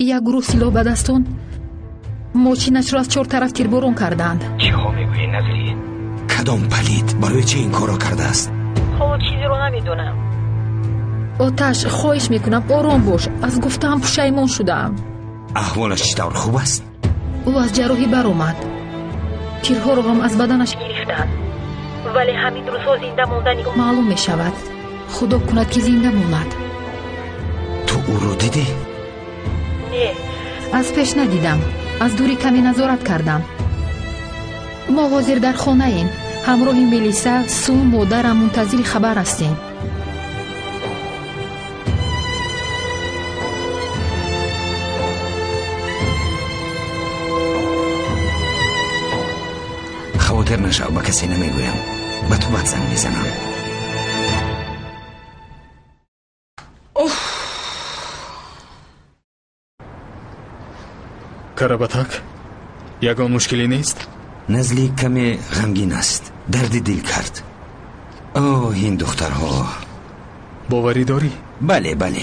یک گروه سلاح به دستان ماشینش را از 4 طرف تیرباران کردند. چی ها میگویی نظری؟ کدام پلید برای چه این کارو کرده است؟ خب چیزی رو نمیدونم. آتش خواهش میکنم آرام باش. از گفتم پشیمان شدم. احوالش چطور خوب است؟ او از جراحی برآمد. تیرها رو هم از بدنش گرفتند. ولی همین روزها زنده موندنی معلوم می شود. خدا کند که زنده ماند. تو او رو دیدی؟ نه. از پیش ندیدم. از دوری کمی نظارت کردم. ما حاضر در خانه ایم. همراه ملیسا، سو، مادرم منتظر خبر هستیم. خاطر نشو، با کسی نمیگویم. به تو بد زنگ میزنم. کرباتک یگان مشکلی نیست؟ نزلی کمی غمگین است. درد دل کرد. اوه این دخترها. باوری داری؟ بله بله.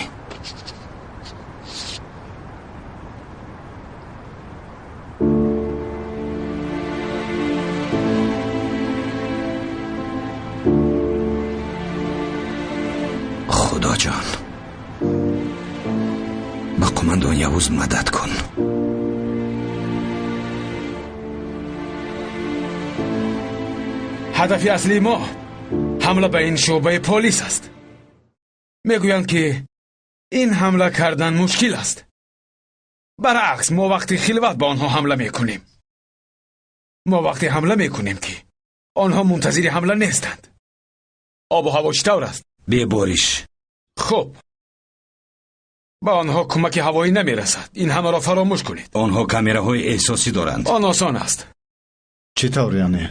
خدا جان با قماندان یوز مدد کن. هدف اصلی ما حمله به این شعبه پلیس است. میگویند که این حمله کردن مشکل است. برعکس ما وقتی خلوت به آنها حمله میکنیم. ما وقتی حمله میکنیم که آنها منتظر حمله نیستند. آب و هوا چطور است؟ بی بارش. خب با آنها کمک هوایی نمیرسد. این همه را فراموش کنید. آنها کامراهای احساسی دارند. آن آسان است. چطور یعنی؟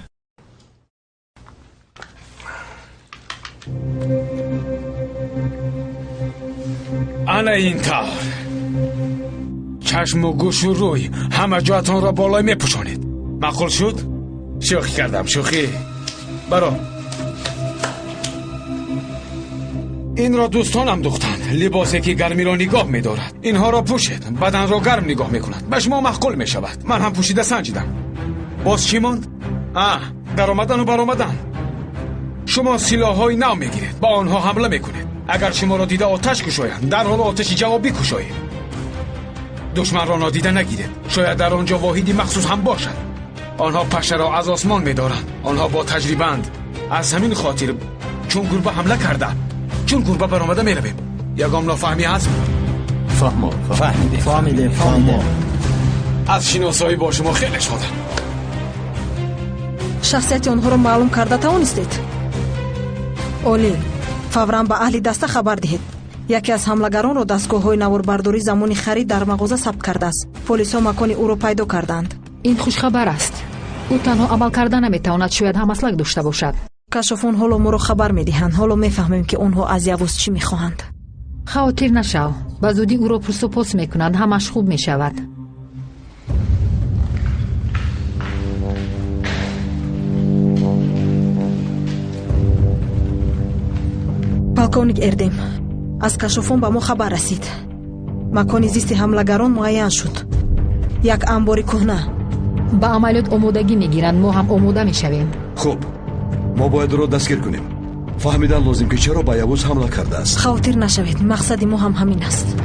انا این طور چشم و گوش و روی همه جاتان را بالای میپوشانید. معقول شد؟ شوخی کردم. شوخی برو. این را دوستانم دوختند. لباسی که گرمی را نگاه می‌دارد. اینها را پوشید. بدن را گرم نگاه می‌کند. به شما معقول می‌شود. من هم پوشیده سنجیدم. باز چی ماند؟ در آمدن و برآمدن. شما سلاح‌های نو می‌گیرید. با آنها حمله می‌کنید. اگر شما را دیده آتش کشایند در حال آتش جوابی کشایید. دشمن را نادیده نگیرید. شاید در آنجا واحدی مخصوص هم باشد. آنها پشه را از آسمان می‌دارند. آنها با تجربه‌اند. از همین خاطر چون گربه حمله کرده، چون گربه برآمده میرویم. یگام نافهمی هست؟ فهمیده. از شناسایی با شما خیلی شدم. شخصیت آنها را معلوم کرده توانستید؟ اولی فوراً به اهل دسته خبر دهید. یکی از حملگران را دستگاه‌های نواربرداری زمانی خرید در مغازه ثبت کرده است. پلیس‌ها مکان او را پیدا کردند. این خوش خبر است. او تنها عمل کرده نمیتواند. شاید هم مسلک داشته باشد. کشافون حالا ما را خبر میدهند. حالا میفهمیم که آنها از یوز چی میخواهند. خاطر نشو. به زودی او را پرس و پرس میکنند. همش خوب میشود. پالکونیک اردم، از کشافون به ما خبر رسید. مکان زیست حملگران معین شد. یک انبار کهنه. به عملیات آمادگی میگیرند. ما هم آماده میشویم. خوب، ما باید رو دستگیر کنیم. فهمیدن لازم که چرا به یوز حمله کرده است. خاطر نشوید. مقصد ما هم همین است.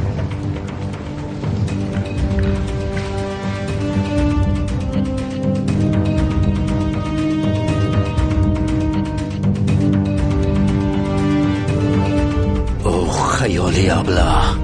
اوه خیالی ابله.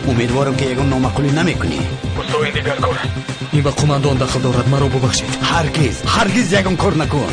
امیدوارم که یگان نامعقولی نمیکنی. این دیگر کار. این به قماندان دخل دارد. مرا ببخشید. هرگز یگان کار نکن.